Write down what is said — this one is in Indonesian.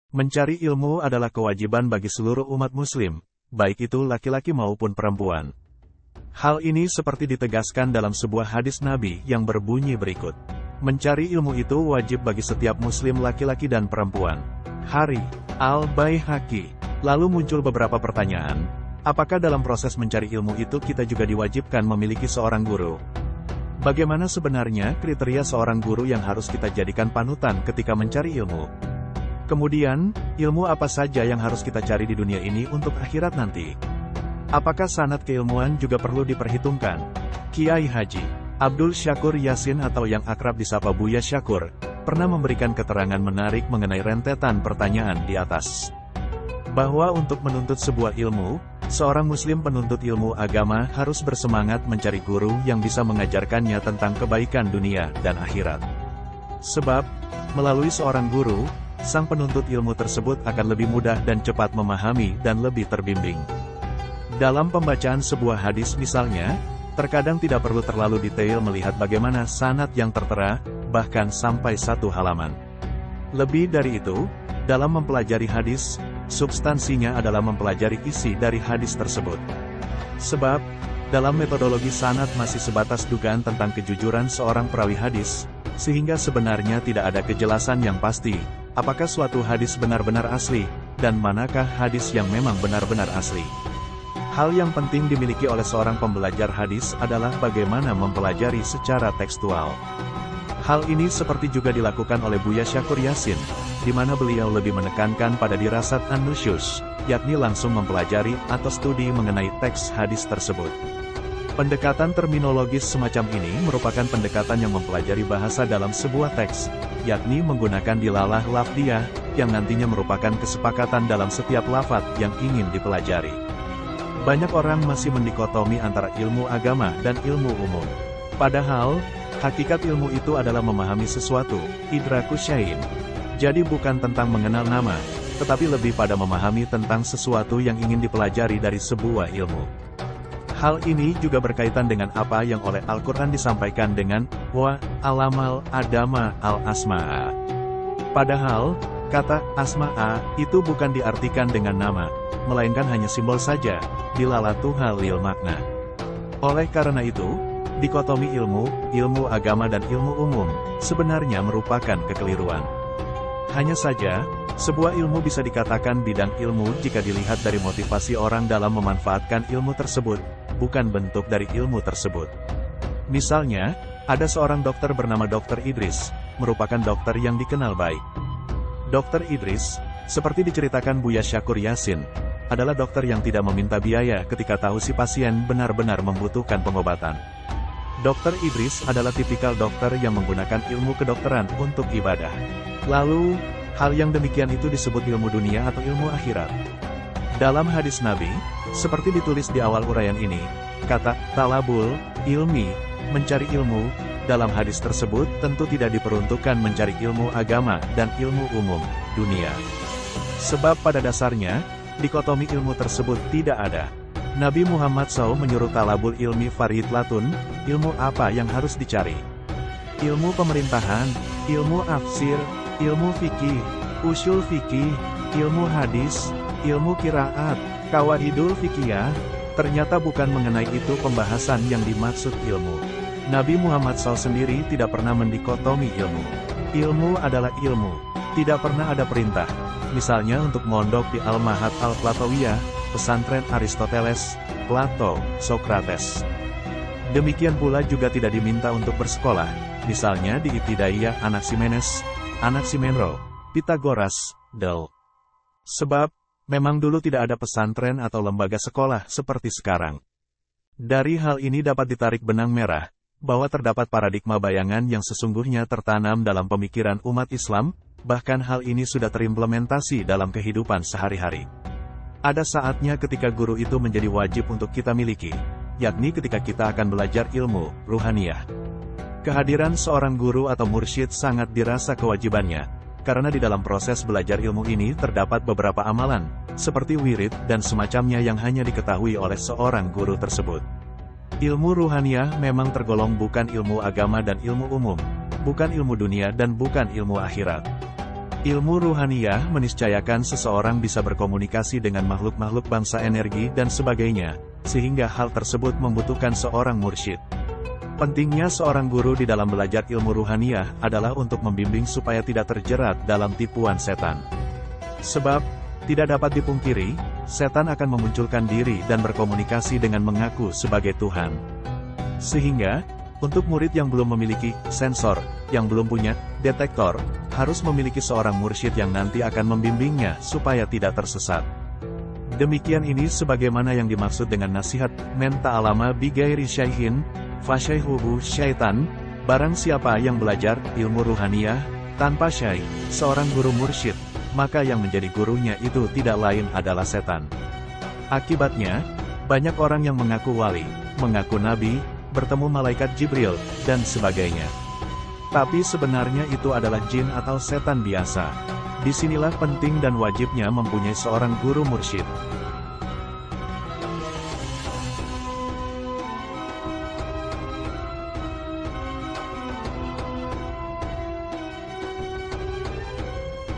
Mencari ilmu adalah kewajiban bagi seluruh umat muslim, baik itu laki-laki maupun perempuan. Hal ini seperti ditegaskan dalam sebuah hadis Nabi yang berbunyi berikut. Mencari ilmu itu wajib bagi setiap muslim laki-laki dan perempuan. Hari Al-Baihaqi. Lalu muncul beberapa pertanyaan. Apakah dalam proses mencari ilmu itu kita juga diwajibkan memiliki seorang guru? Bagaimana sebenarnya kriteria seorang guru yang harus kita jadikan panutan ketika mencari ilmu? Kemudian, ilmu apa saja yang harus kita cari di dunia ini untuk akhirat nanti? Apakah sanad keilmuan juga perlu diperhitungkan? Kiai Haji Abdul Syakur Yasin atau yang akrab disapa Buya Syakur, pernah memberikan keterangan menarik mengenai rentetan pertanyaan di atas. Bahwa untuk menuntut sebuah ilmu, seorang muslim penuntut ilmu agama harus bersemangat mencari guru yang bisa mengajarkannya tentang kebaikan dunia dan akhirat. Sebab, melalui seorang guru, sang penuntut ilmu tersebut akan lebih mudah dan cepat memahami dan lebih terbimbing. Dalam pembacaan sebuah hadis misalnya, terkadang tidak perlu terlalu detail melihat bagaimana sanad yang tertera, bahkan sampai satu halaman. Lebih dari itu, dalam mempelajari hadis, substansinya adalah mempelajari isi dari hadis tersebut. Sebab, dalam metodologi sanad masih sebatas dugaan tentang kejujuran seorang perawi hadis, sehingga sebenarnya tidak ada kejelasan yang pasti, apakah suatu hadis benar-benar asli, dan manakah hadis yang memang benar-benar asli. Hal yang penting dimiliki oleh seorang pembelajar hadis adalah bagaimana mempelajari secara tekstual. Hal ini seperti juga dilakukan oleh Buya Syakur Yasin, di mana beliau lebih menekankan pada dirasat an-nusyus, yakni langsung mempelajari atau studi mengenai teks hadis tersebut. Pendekatan terminologis semacam ini merupakan pendekatan yang mempelajari bahasa dalam sebuah teks, yakni menggunakan dilalah lafdiyah, yang nantinya merupakan kesepakatan dalam setiap lafaz yang ingin dipelajari. Banyak orang masih mendikotomi antara ilmu agama dan ilmu umum. Padahal, hakikat ilmu itu adalah memahami sesuatu, idraku syai'in. Jadi bukan tentang mengenal nama, tetapi lebih pada memahami tentang sesuatu yang ingin dipelajari dari sebuah ilmu. Hal ini juga berkaitan dengan apa yang oleh Al-Quran disampaikan dengan, wa alamal adama al-asma'a. Padahal, kata asma'a itu bukan diartikan dengan nama, melainkan hanya simbol saja, dilalatuha lil makna. Oleh karena itu, dikotomi ilmu agama dan ilmu umum, sebenarnya merupakan kekeliruan. Hanya saja, sebuah ilmu bisa dikatakan bidang ilmu jika dilihat dari motivasi orang dalam memanfaatkan ilmu tersebut, bukan bentuk dari ilmu tersebut. Misalnya, ada seorang dokter bernama Dr. Idris, merupakan dokter yang dikenal baik. Dr. Idris, seperti diceritakan Buya Syakur Yasin, adalah dokter yang tidak meminta biaya ketika tahu si pasien benar-benar membutuhkan pengobatan. Dr. Idris adalah tipikal dokter yang menggunakan ilmu kedokteran untuk ibadah. Lalu, hal yang demikian itu disebut ilmu dunia atau ilmu akhirat. Dalam hadis Nabi, seperti ditulis di awal uraian ini, kata talabul ilmi, mencari ilmu, dalam hadis tersebut tentu tidak diperuntukkan mencari ilmu agama dan ilmu umum, dunia. Sebab pada dasarnya, dikotomi ilmu tersebut tidak ada. Nabi Muhammad SAW menyuruh talabul ilmi faridlatun, ilmu apa yang harus dicari? Ilmu pemerintahan, ilmu afsir, ilmu fikih, usul fikih, ilmu hadis, ilmu qiraat, qawaidul fikiyah. Ternyata bukan mengenai itu pembahasan yang dimaksud ilmu. Nabi Muhammad SAW sendiri tidak pernah mendikotomi ilmu. Ilmu adalah ilmu, tidak pernah ada perintah. Misalnya untuk mondok di Al-Mahad Al-Platawiyah, pesantren Aristoteles, Plato, Sokrates. Demikian pula juga tidak diminta untuk bersekolah, misalnya di Ibtidaiyah Anaximenes, Anaximenro, Pitagoras, Del. Sebab, memang dulu tidak ada pesantren atau lembaga sekolah seperti sekarang. Dari hal ini dapat ditarik benang merah, bahwa terdapat paradigma bayangan yang sesungguhnya tertanam dalam pemikiran umat Islam, bahkan hal ini sudah terimplementasi dalam kehidupan sehari-hari. Ada saatnya ketika guru itu menjadi wajib untuk kita miliki, yakni ketika kita akan belajar ilmu ruhaniyah. Kehadiran seorang guru atau mursyid sangat dirasa kewajibannya, karena di dalam proses belajar ilmu ini terdapat beberapa amalan, seperti wirid dan semacamnya yang hanya diketahui oleh seorang guru tersebut. Ilmu ruhaniyah memang tergolong bukan ilmu agama dan ilmu umum, bukan ilmu dunia dan bukan ilmu akhirat. Ilmu ruhaniyah meniscayakan seseorang bisa berkomunikasi dengan makhluk-makhluk bangsa energi dan sebagainya, sehingga hal tersebut membutuhkan seorang mursyid. Pentingnya seorang guru di dalam belajar ilmu ruhaniyah adalah untuk membimbing supaya tidak terjerat dalam tipuan setan. Sebab, tidak dapat dipungkiri, setan akan memunculkan diri dan berkomunikasi dengan mengaku sebagai Tuhan. Sehingga, untuk murid yang belum memiliki sensor, yang belum punya detektor, harus memiliki seorang mursyid yang nanti akan membimbingnya supaya tidak tersesat. Demikian ini sebagaimana yang dimaksud dengan nasihat men ta'alama bi ghairi syaihin, fasyaihuhu syaitan. Barang siapa yang belajar ilmu ruhaniyah tanpa syai, seorang guru mursyid, maka yang menjadi gurunya itu tidak lain adalah setan. Akibatnya, banyak orang yang mengaku wali, mengaku nabi, bertemu malaikat Jibril, dan sebagainya. Tapi sebenarnya itu adalah jin atau setan biasa. Disinilah penting dan wajibnya mempunyai seorang guru mursyid.